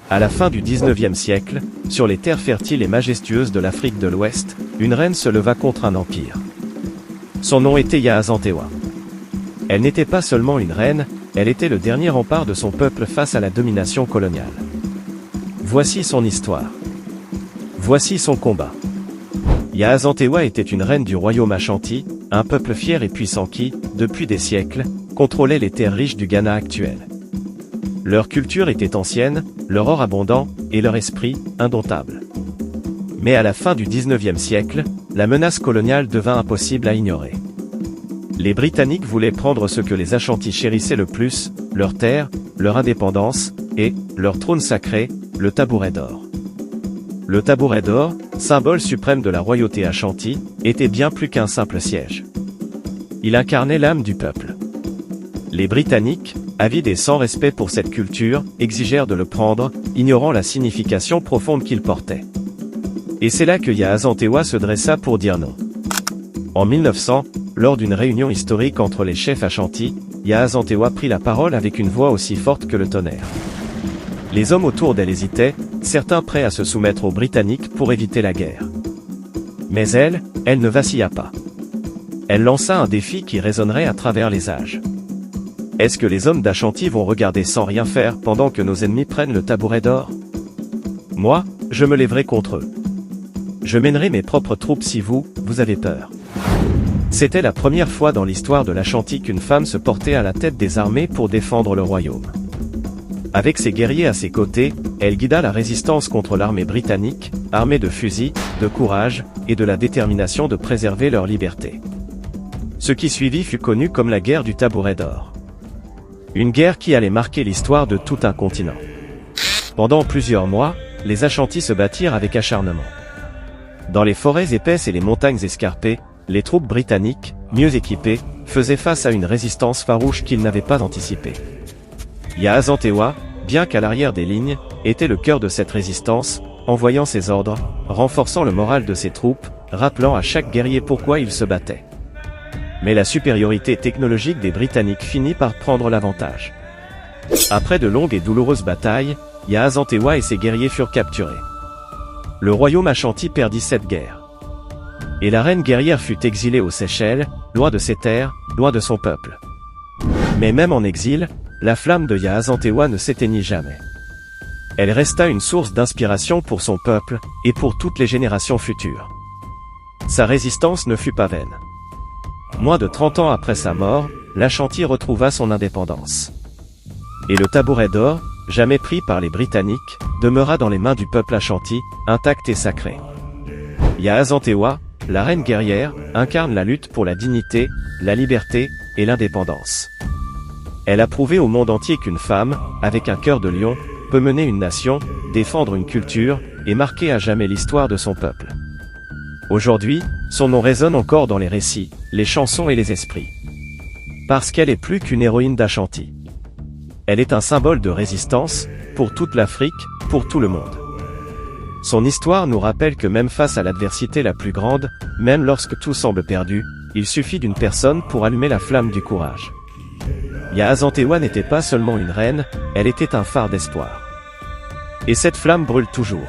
À la fin du XIXe siècle, sur les terres fertiles et majestueuses de l'Afrique de l'Ouest, une reine se leva contre un empire. Son nom était Yaazantewa. Elle n'était pas seulement une reine, elle était le dernier rempart de son peuple face à la domination coloniale. Voici son histoire. Voici son combat. Yaazantewa était une reine du royaume Ashanti, un peuple fier et puissant qui, depuis des siècles, contrôlait les terres riches du Ghana actuel. Leur culture était ancienne, leur or abondant, et leur esprit, indomptable. Mais à la fin du XIXe siècle, la menace coloniale devint impossible à ignorer. Les Britanniques voulaient prendre ce que les Ashantis chérissaient le plus, leurs terres, leur indépendance, et, leur trône sacré, le tabouret d'or. Le tabouret d'or, symbole suprême de la royauté Ashanti, était bien plus qu'un simple siège. Il incarnait l'âme du peuple. Les Britanniques, avides et sans respect pour cette culture, exigèrent de le prendre, ignorant la signification profonde qu'il portait. Et c'est là que Yaazantewa se dressa pour dire non. En 1900, lors d'une réunion historique entre les chefs Ashanti, Yaazantewa prit la parole avec une voix aussi forte que le tonnerre. Les hommes autour d'elle hésitaient, certains prêts à se soumettre aux Britanniques pour éviter la guerre. Mais elle ne vacilla pas. Elle lança un défi qui résonnerait à travers les âges. Est-ce que les hommes d'Ashanti vont regarder sans rien faire pendant que nos ennemis prennent le tabouret d'or? Moi, je me lèverai contre eux. Je mènerai mes propres troupes si vous avez peur. C'était la première fois dans l'histoire de l'Ashanti qu'une femme se portait à la tête des armées pour défendre le royaume. Avec ses guerriers à ses côtés, elle guida la résistance contre l'armée britannique, armée de fusils, de courage, et de la détermination de préserver leur liberté. Ce qui suivit fut connu comme la guerre du tabouret d'or. Une guerre qui allait marquer l'histoire de tout un continent. Pendant plusieurs mois, les Ashantis se battirent avec acharnement. Dans les forêts épaisses et les montagnes escarpées, les troupes britanniques, mieux équipées, faisaient face à une résistance farouche qu'ils n'avaient pas anticipée. Yaazantewa, bien qu'à l'arrière des lignes, était le cœur de cette résistance, envoyant ses ordres, renforçant le moral de ses troupes, rappelant à chaque guerrier pourquoi il se battait. Mais la supériorité technologique des Britanniques finit par prendre l'avantage. Après de longues et douloureuses batailles, Yaazantewa et ses guerriers furent capturés. Le royaume Ashanti perdit cette guerre. Et la reine guerrière fut exilée aux Seychelles, loin de ses terres, loin de son peuple. Mais même en exil, la flamme de Yaazantewa ne s'éteignit jamais. Elle resta une source d'inspiration pour son peuple, et pour toutes les générations futures. Sa résistance ne fut pas vaine. Moins de 30 ans après sa mort, l'Ashanti retrouva son indépendance. Et le tabouret d'or, jamais pris par les Britanniques, demeura dans les mains du peuple Ashanti, intact et sacré. Yaazantewa, la reine guerrière, incarne la lutte pour la dignité, la liberté et l'indépendance. Elle a prouvé au monde entier qu'une femme, avec un cœur de lion, peut mener une nation, défendre une culture, et marquer à jamais l'histoire de son peuple. Aujourd'hui, son nom résonne encore dans les récits, les chansons et les esprits. Parce qu'elle est plus qu'une héroïne d'Ashanti. Elle est un symbole de résistance, pour toute l'Afrique, pour tout le monde. Son histoire nous rappelle que même face à l'adversité la plus grande, même lorsque tout semble perdu, il suffit d'une personne pour allumer la flamme du courage. Yaazantewa n'était pas seulement une reine, elle était un phare d'espoir. Et cette flamme brûle toujours.